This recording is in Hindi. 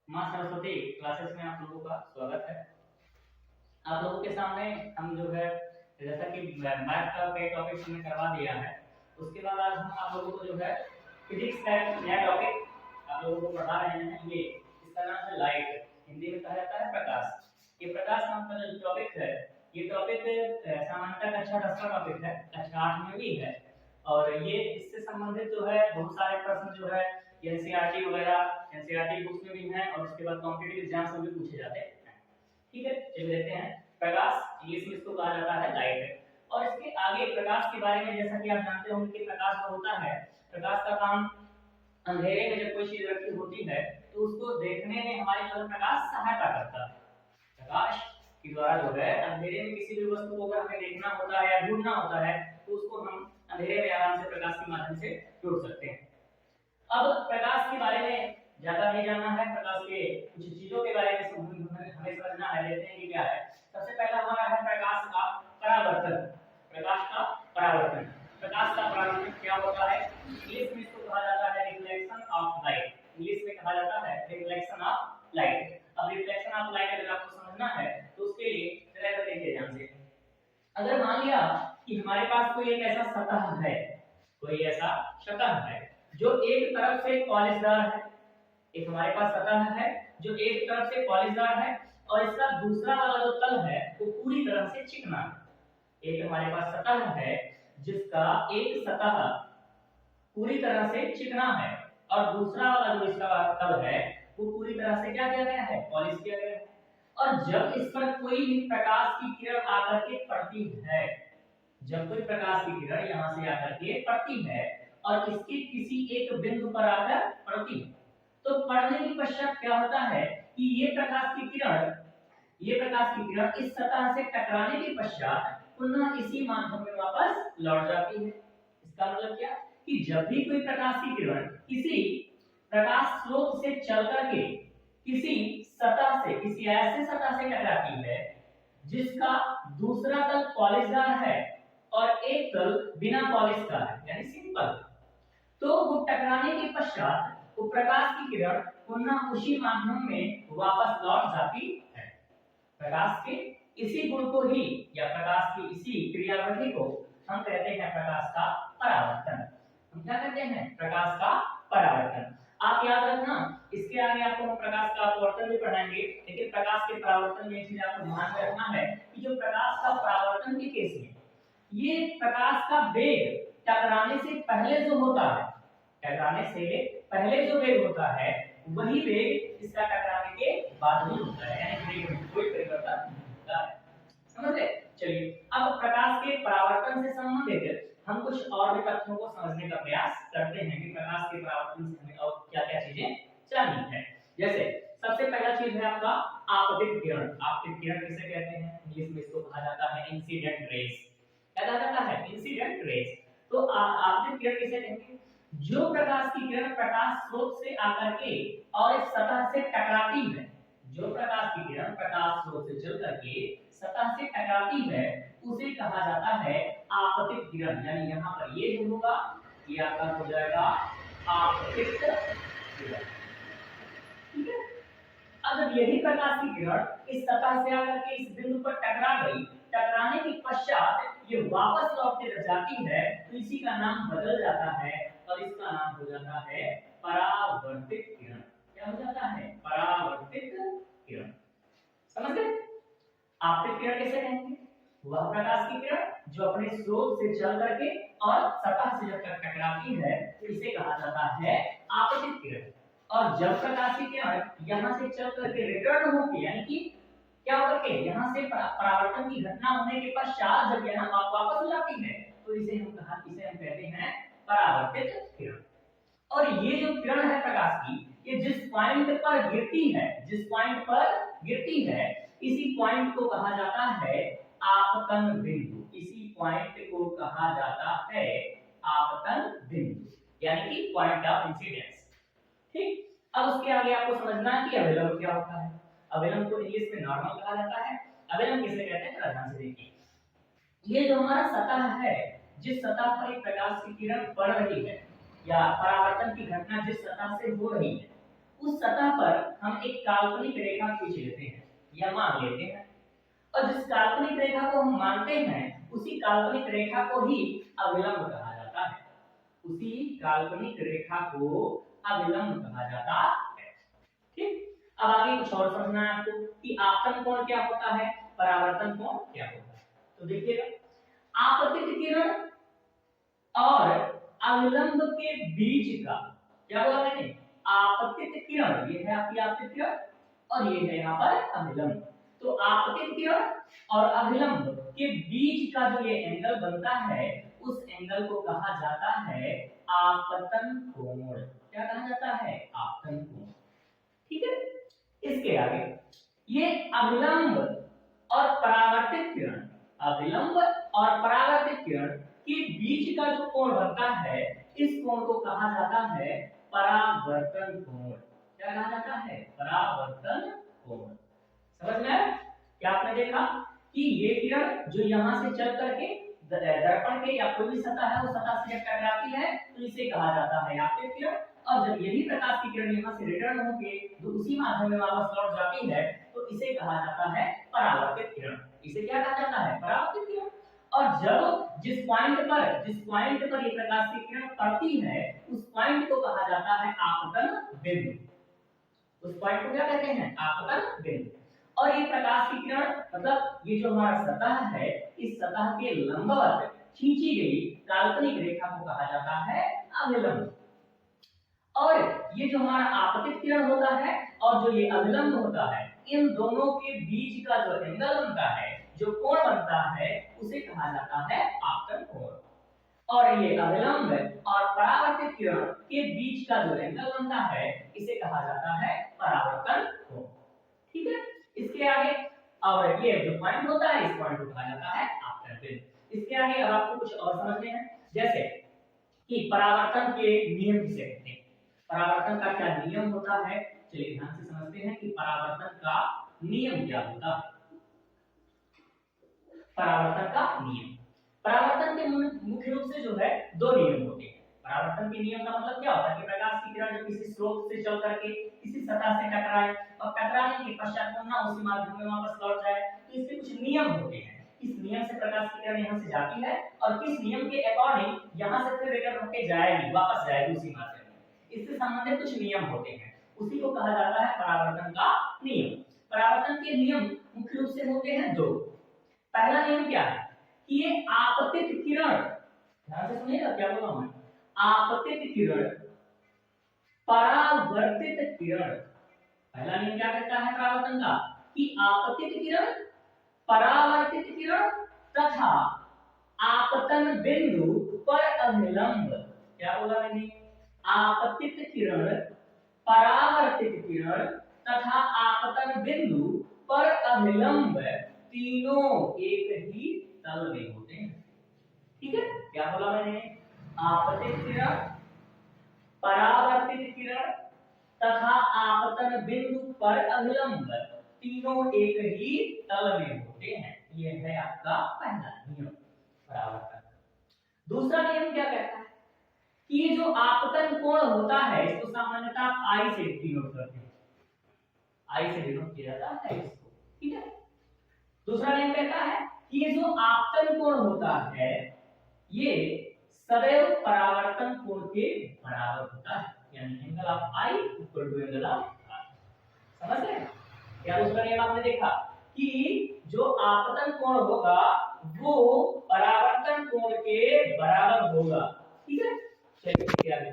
माँ सरस्वती क्लासेस में आप लोगों का स्वागत है। आप लोगों के सामने हम जो है जैसा कि मैथ का कई टॉपिक हमने करवा दिया है, उसके बाद आज हम आप लोगों को जो है फिजिक्स का एक नया टॉपिक आप लोगों को पढ़ा रहे हैं। ये इसका नाम है लाइट, हिंदी में कहा जाता है प्रकाश। ये प्रकाश नाम का जो टॉपिक है, ये टॉपिक सामान्यतः कक्षा 10 का टॉपिक है, कक्षा 8 में भी है। और ये इससे संबंधित जो है बहुत सारे प्रश्न जो है एनसीईआरटी वगैरह एनसीईआरटी बुक्स में भी हैं और उसके बाद कॉम्पिटिटिव एग्जाम्स में भी पूछे जाते हैं। ठीक है, चलिए देखते हैं। प्रकाश इंग्लिश में इसको कहा जाता है लाइट। और इसके आगे प्रकाश के बारे में जैसा कि आप जानते होंगे कि प्रकाश जो होता है, प्रकाश का काम अंधेरे में जब कोई चीज रखी होती है तो उसको देखने में हमारे जो प्रकाश सहायता करता है। प्रकाश के द्वारा जो है अंधेरे में किसी भी वस्तु को अगर हमें देखना होता है या ढूंढना होता है तो उसको हम अंधेरे में आराम से प्रकाश के माध्यम से ढूंढ सकते हैं। अब प्रकाश के बारे में ज्यादा नहीं जानना है, प्रकाश के कुछ चीजों के बारे में हमें समझना है। देखते हैं कि क्या है। सबसे पहला हमारा है प्रकाश का परावर्तन। प्रकाश का परावर्तन, प्रकाश का परावर्तन क्या होता है? इंग्लिश में इसको कहा जाता है रिफ्लेक्शन ऑफ लाइट। इंग्लिश में कहा जाता है रिफ्लेक्शन ऑफ लाइट। अब रिफ्लेक्शन ऑफ लाइट अगर आपको समझना है तो उसके लिए जरा देखिए ध्यान से। अगर मान लिया कि हमारे पास कोई एक ऐसा सतह है, कोई ऐसा सतह है जो एक तरफ से पॉलिशदार है, एक हमारे पास सतह है जो एक तरफ से पॉलिशदार है और इसका दूसरा वाला जो तल है वो पूरी तरह से चिकना है। एक हमारे पास सतह है जिसका एक सतह पूरी तरह से चिकना है और दूसरा वाला जो इसका तल है वो पूरी तरह से क्या किया गया है? पॉलिश किया गया है। और जब इस पर कोई भी प्रकाश की किरण आकर के पड़ती है, जब कोई प्रकाश की किरण यहाँ से आकर के पड़ती है और इसके किसी एक बिंदु पर आकर पड़ती है तो पड़ने के पश्चात क्या होता है कि ये प्रकाश की किरण इस सतह से टकराने के पश्चात पुनः इसी माध्यम में वापस लौट जाती है। इसका मतलब क्या कि जब भी कोई प्रकाश की किरण किसी प्रकाश स्रोत से चल करके किसी सतह से, किसी ऐसे सतह से टकराती है जिसका दूसरा तल पॉलिशदार है और एक तल बिना पॉलिश का है यानी सिंपल, तो वो टकराने के पश्चात वो प्रकाश की किरण पुनः उसी माध्यम में वापस लौट जाती है। प्रकाश के इसी गुण को ही या प्रकाश की इसी क्रियाविधि को हम कहते हैं प्रकाश का परावर्तन। हम क्या कहते हैं? प्रकाश का परावर्तन। आप याद रखना, इसके आगे आपको हम प्रकाश का अपवर्तन भी पढ़ाएंगे, लेकिन प्रकाश के परावर्तन में एक चीज आपको ध्यान में रखना है कि जो प्रकाश का परावर्तन के केस में ये प्रकाश का वेग टकराने से पहले जो होता है, टकराने से पहले जो वेग होता है वही वेग इसका टकराने के बाद में होता है, यानी वेग में कोई परिवर्तन नहीं होता है। समझ गए? चलिए अब प्रकाश के परावर्तन से संबंधित हम कुछ और भी तथ्यों को समझने का प्रयास करते हैं कि प्रकाश के परावर्तन से हमें और क्या-क्या चीजें जाननी है। जैसे सबसे पहला चीज है आपका आपतित किरण। आपतित किरण किसे कहते हैं? इंग्लिश में इसको कहा जाता है इंसिडेंट रेज। क्या कहा जाता है? Incident raise. तो आपतित किरण किसे कहते हैं? जो प्रकाश की किरण प्रकाश स्रोत से आकर के और इस सतह से टकराती है, जो प्रकाश की किरण प्रकाश स्रोत से चल करके सतह से टकराती है उसे कहा जाता है आपतित किरण। यानी यहाँ पर ये जो होगा ये आपका हो जाएगा आपतित किरण। ठीक है, अब जब यही प्रकाश की किरण इस सतह से आकर के इस बिंदु पर टकरा गई, टकराने के पश्चात ये वापस लौट के जाती है तो इसी का नाम बदल जाता है और इसका नाम हो जाता है परावर्तित किरण। क्या हो जाता है? परावर्तित किरण। समझ गए? आपतित किरण कैसे कहेंगे? वह प्रकाश की किरण जो अपने स्रोत से चल करके और सतह से जब तक टकराती है तो इसे कहा जाता है आपतित किरण। और जब प्रकाश की किरण यहां से चल करके रिटर्न होके यानी कि क्या करके यहां से परावर्तन की घटना होने के पश्चात जब यहां वापस हो जाती है तो इसे हम कहते हैं परावर्तित किरण। और ये जो किरण है प्रकाश की, ये जिस पॉइंट पर गिरती है, जिस पॉइंट पर गिरती है इसी पॉइंट को कहा जाता है आपतन बिंदु। इसी पॉइंट को कहा जाता है आपतन बिंदु यानी कि पॉइंट ऑफ इंसिडेंस। ठीक, अब उसके आगे आपको समझना है कि अवलंब क्या होता है। अवलंब को इंग्लिश में नॉर्मल कहा जाता है। अवलंब किसे कहते हैं? जरा ध्यान से देखिए। ये जो हमारा सतह है, जिस सतह पर एक प्रकाश की किरण पड़ रही है या परावर्तन की घटना जिस सतह से हो रही है उस सतह पर हम एक काल्पनिक रेखा खींच लेते हैं या मान लेते हैं, और जिस काल्पनिक रेखा को हम मानते हैं उसी काल्पनिक रेखा को ही अभिलंब कहा जाता है। उसी काल्पनिक रेखा को अभिलंब कहा जाता है। ठीक, अब आगे कुछ और समझना है आपको कि आपतन कोण क्या होता है, परावर्तन कोण क्या होता है। तो देखिएगा, आपतित किरण और अभिलंब के बीच का, क्या बोला मैंने, आपतित किरण, ये है आपकी आपतित किरण और ये है यहाँ पर अभिलंब। तो आपतित किरण और अभिलंब के बीच का जो ये एंगल बनता है उस एंगल को कहा जाता है आपतन कोण। क्या कहा जाता है, आपतन कोण। ठीक है, इसके आगे ये अभिलंब और परावर्तित किरण, अभिलंब और परावर्तित किरण के बीच का जो कोण बनता है इस कोण को कहा जाता है परावर्तन कोण। क्या कहा जाता है, परावर्तन कोण। समझ में आया? क्या आपने देखा कि ये किरण जो यहाँ से चल करके दर्पण के या कोई भी सतह है उस सतह से जब टकराती है तो इसे कहा जाता है आपतित किरण, और जब यही प्रकाश की किरण यहाँ से रिटर्न होके जो उसी माध्यम में वापस लौट जाती है तो इसे कहा जाता है परावर्तित किरण। इसे क्या कहा जाता है, परावर्तित किरण। और जब जिस पॉइंट पर ये प्रकाश की किरण पड़ती है उस पॉइंट को कहा जाता है आपतन बिंदु। उस पॉइंट को क्या कहते हैं, आपतन बिंदु। और ये प्रकाश की किरण मतलब ये जो हमारा सतह है इस सतह के लंबवत खींची गई काल्पनिक रेखा को कहा जाता है अभिलंब। और ये जो हमारा आपतित किरण होता है और जो ये अभिलंब होता है इन दोनों के बीच का जो एंगल बनता है, जो कोण बनता है उसे कहा जाता है आपतन कोण। और ये अभिलंब और परावर्तित किरण के बीच का जो एंगल बनता है इसे कहा जाता है परावर्तन कोण। ठीक है, इसके आगे और ये जो पॉइंट होता है इस पॉइंट को कहा जाता है आपतन बिंदु। इसके आगे अब आपको कुछ और समझने हैं, जैसे कि परावर्तन के नियम किसे कहते हैं, परावर्तन का क्या नियम होता है। चलिए ध्यान से समझते हैं कि परावर्तन का नियम क्या होता है। परावर्तन का नियम, परावर्तन के मुख्य रूप से जो है दो नियम होते हैं। परावर्तन के नियम का मतलब क्या होता है कि प्रकाश की किरण जब किसी स्रोत से चल करके किसी सतह से टकराए और टकराने के पश्चात पुनः उसी माध्यम में वापस लौट जाए तो इसके कुछ नियम होते हैं। इस नियम से प्रकाश की किरण यहाँ से जाती है और किस नियम के अकॉर्डिंग यहाँ से फिर रिटर्न होकर जाएगी, वापस जाएगी उसी माध्यम में। इससे संबंधित कुछ नियम होते हैं, उसी को कहा जाता है परावर्तन का नियम। परावर्तन के नियम मुख्य रूप से होते हैं दो। पहला नियम क्या है कि ये आपतित किरण, ध्यान से सुनिएगा क्या बोल रहा हूं मैं, आपतित किरण परावर्तित किरण। पहला नियम क्या कहता है परावर्तन का कि आपतित किरण, परावर्तित किरण तथा आपतन बिंदु पर अभिलंब। क्या बोला मैंने, आपतित किरण, परावर्तित किरण तथा आपतन बिंदु पर अभिलंब तीनों एक ही तल में होते हैं। ठीक है, क्या बोला मैंने, आपतित किरण, परावर्तित किरण तथा आपतन बिंदु पर अभिलंब तीनों एक ही तल में होते हैं। यह है आपका पहला नियम परावर्तन। दूसरा नियम क्या कहता है कि ये जो आपतन कोण होता है इसको सामान्यतः आई से डिनोट करते हैं, आई से डिनोट किया जाता है इसको। ठीक है, दूसरा नियम कहता है कि ये जो आपतन कोण होता है ये सदैव परावर्तन कोण के बराबर होता है, यानी angle of i equal to angle of r. समझ गए क्या? दूसरा नियम आपने देखा कि जो आपतन कोण होगा वो परावर्तन कोण के बराबर होगा। ठीक है, चलिए आगे